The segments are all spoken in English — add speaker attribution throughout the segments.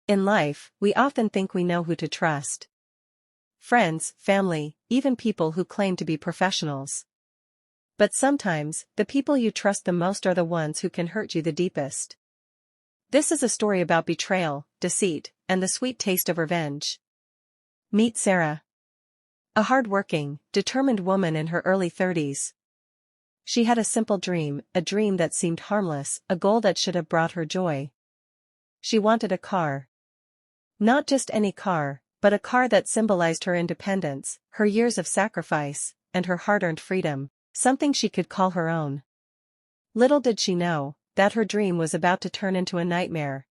Speaker 1: In life, we often think we know who to trust. Friends, family, even people who claim to be professionals. But sometimes, the people you trust the most are the ones who can hurt you the deepest. This is a story about betrayal, deceit, and the sweet taste of revenge. Meet Sarah. A hard-working, determined woman in her early 30s. She had a simple dream, a dream that seemed harmless, a goal that should have brought her joy. She wanted a car. Not just any car, but a car that symbolized her independence, her years of sacrifice, and her hard-earned freedom, something she could call her own. Little did she know that her dream was about to turn into a nightmare.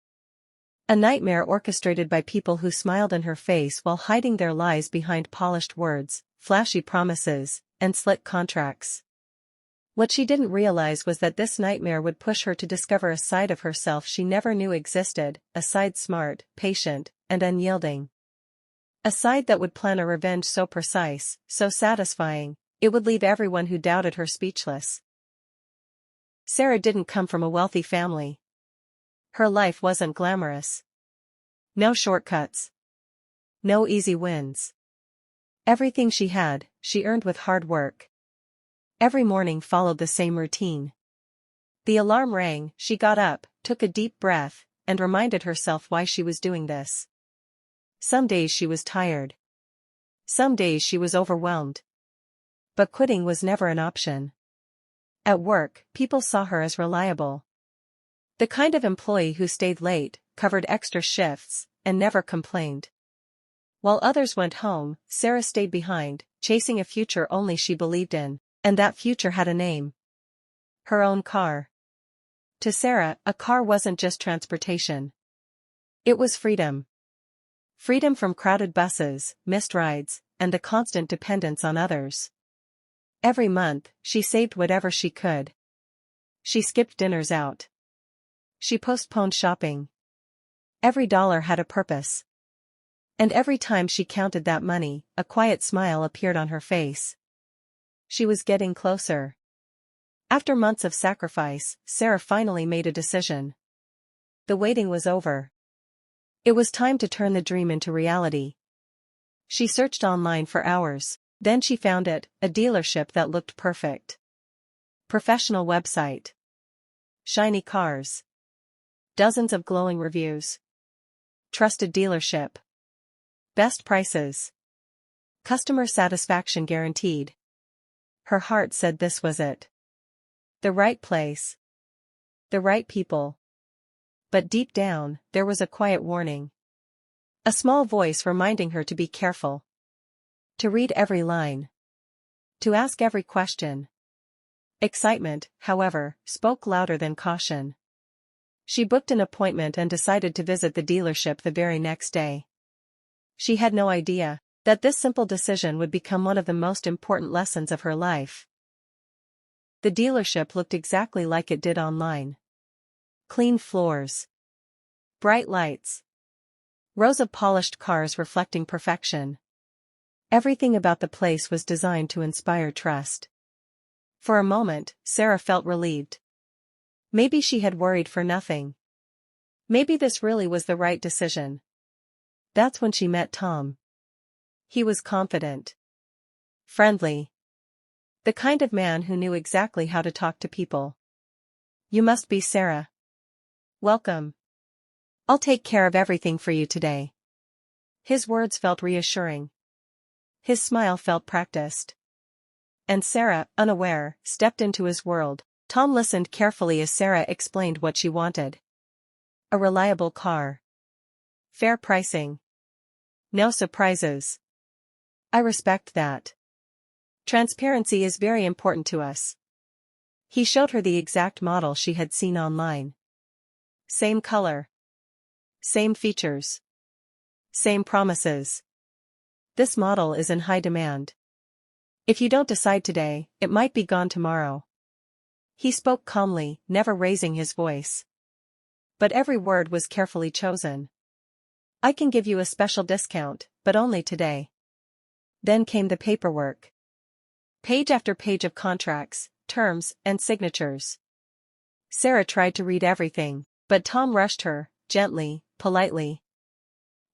Speaker 1: A nightmare orchestrated by people who smiled in her face while hiding their lies behind polished words, flashy promises, and slick contracts. What she didn't realize was that this nightmare would push her to discover a side of herself she never knew existed, a side smart, patient, and unyielding. A side that would plan a revenge so precise, so satisfying, it would leave everyone who doubted her speechless. Sarah didn't come from a wealthy family. Her life wasn't glamorous. No shortcuts. No easy wins. Everything she had, she earned with hard work. Every morning followed the same routine. The alarm rang, she got up, took a deep breath, and reminded herself why she was doing this. Some days she was tired. Some days she was overwhelmed. But quitting was never an option. At work, people saw her as reliable. The kind of employee who stayed late, covered extra shifts, and never complained. While others went home, Sarah stayed behind, chasing a future only she believed in, and that future had a name. Her own car. To Sarah, a car wasn't just transportation. It was freedom. Freedom from crowded buses, missed rides, and the constant dependence on others. Every month, she saved whatever she could. She skipped dinners out. She postponed shopping. Every dollar had a purpose. And every time she counted that money, a quiet smile appeared on her face. She was getting closer. After months of sacrifice, Sarah finally made a decision. The waiting was over. It was time to turn the dream into reality. She searched online for hours, then she found it, a dealership that looked perfect. Professional website. Shiny cars. Dozens of glowing reviews. Trusted dealership. Best prices. Customer satisfaction guaranteed. Her heart said this was it. The right place. The right people. But deep down, there was a quiet warning. A small voice reminding her to be careful. To read every line. To ask every question. Excitement, however, spoke louder than caution. She booked an appointment and decided to visit the dealership the very next day. She had no idea that this simple decision would become one of the most important lessons of her life. The dealership looked exactly like it did online. Clean floors. Bright lights. Rows of polished cars reflecting perfection. Everything about the place was designed to inspire trust. For a moment, Sarah felt relieved. Maybe she had worried for nothing. Maybe this really was the right decision. That's when she met Tom. He was confident. Friendly. The kind of man who knew exactly how to talk to people. You must be Sarah. Welcome. I'll take care of everything for you today. His words felt reassuring. His smile felt practiced. And Sarah, unaware, stepped into his world. Tom listened carefully as Sarah explained what she wanted. A reliable car. Fair pricing. No surprises. I respect that. Transparency is very important to us. He showed her the exact model she had seen online. Same color. Same features. Same promises. This model is in high demand. If you don't decide today, it might be gone tomorrow. He spoke calmly, never raising his voice. But every word was carefully chosen. I can give you a special discount, but only today. Then came the paperwork. Page after page of contracts, terms, and signatures. Sarah tried to read everything, but Tom rushed her, gently, politely.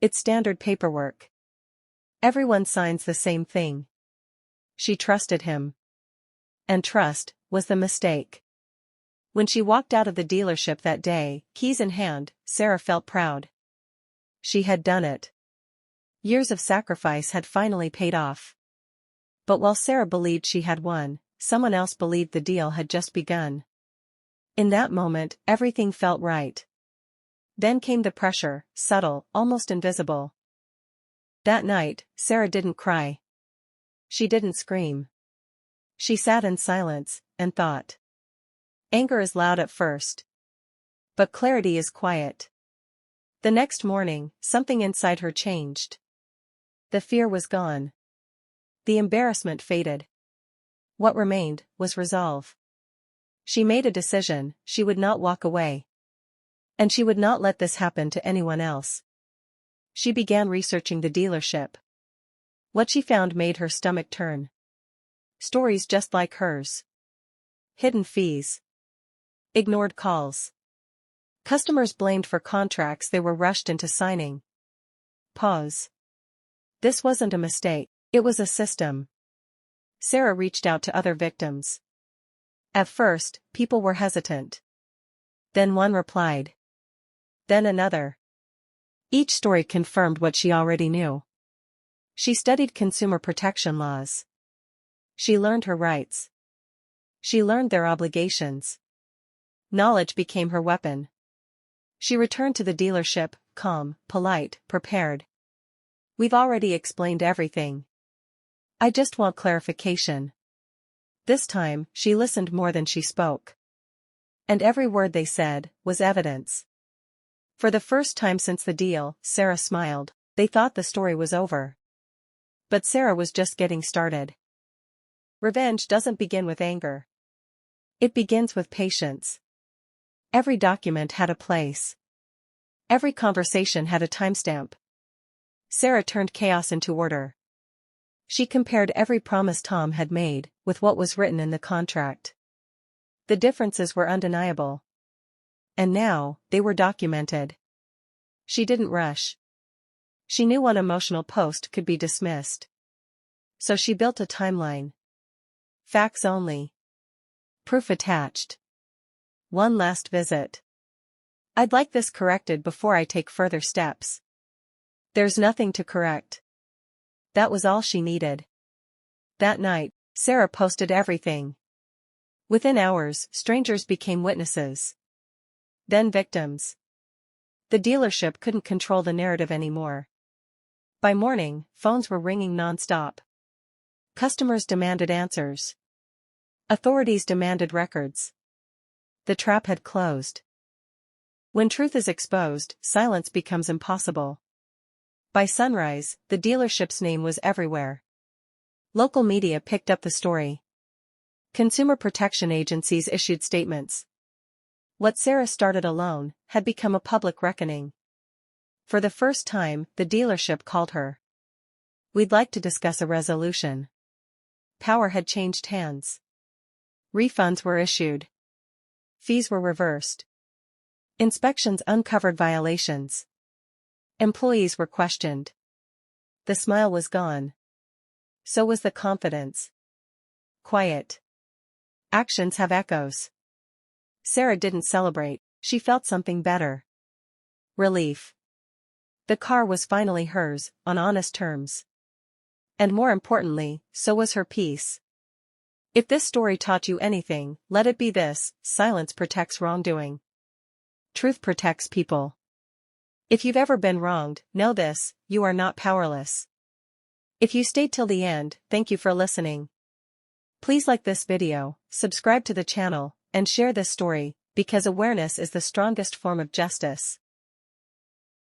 Speaker 1: It's standard paperwork. Everyone signs the same thing. She trusted him. And trust was the mistake. When she walked out of the dealership that day, keys in hand, Sarah felt proud. She had done it. Years of sacrifice had finally paid off. But while Sarah believed she had won, someone else believed the deal had just begun. In that moment, everything felt right. Then came the pressure, subtle, almost invisible. That night, Sarah didn't cry. She didn't scream. She sat in silence, and thought. Anger is loud at first. But clarity is quiet. The next morning, something inside her changed. The fear was gone. The embarrassment faded. What remained was resolve. She made a decision: she would not walk away. And she would not let this happen to anyone else. She began researching the dealership. What she found made her stomach turn. Stories just like hers. Hidden fees. Ignored calls. Customers blamed for contracts they were rushed into signing. Pause. This wasn't a mistake, it was a system. Sarah reached out to other victims. At first, people were hesitant. Then one replied. Then another. Each story confirmed what she already knew. She studied consumer protection laws. She learned her rights. She learned their obligations. Knowledge became her weapon. She returned to the dealership, calm, polite, prepared. We've already explained everything. I just want clarification. This time, she listened more than she spoke. And every word they said was evidence. For the first time since the deal, Sarah smiled. They thought the story was over. But Sarah was just getting started. Revenge doesn't begin with anger. It begins with patience. Every document had a place. Every conversation had a timestamp. Sarah turned chaos into order. She compared every promise Tom had made with what was written in the contract. The differences were undeniable. And now, they were documented. She didn't rush. She knew one emotional post could be dismissed. So she built a timeline. Facts only. Proof attached. One last visit. I'd like this corrected before I take further steps. There's nothing to correct. That was all she needed. That night, Sarah posted everything. Within hours, strangers became witnesses. Then victims. The dealership couldn't control the narrative anymore. By morning, phones were ringing non-stop. Customers demanded answers. Authorities demanded records. The trap had closed. When truth is exposed, silence becomes impossible. By sunrise, the dealership's name was everywhere. Local media picked up the story. Consumer protection agencies issued statements. What Sarah started alone had become a public reckoning. For the first time, the dealership called her. We'd like to discuss a resolution. Power had changed hands. Refunds were issued. Fees were reversed. Inspections uncovered violations. Employees were questioned. The smile was gone. So was the confidence. Quiet. Actions have echoes. Sarah didn't celebrate, she felt something better. Relief. The car was finally hers, on honest terms. And more importantly, so was her peace. If this story taught you anything, let it be this: silence protects wrongdoing. Truth protects people. If you've ever been wronged, know this: you are not powerless. If you stayed till the end, thank you for listening. Please like this video, subscribe to the channel, and share this story, because awareness is the strongest form of justice.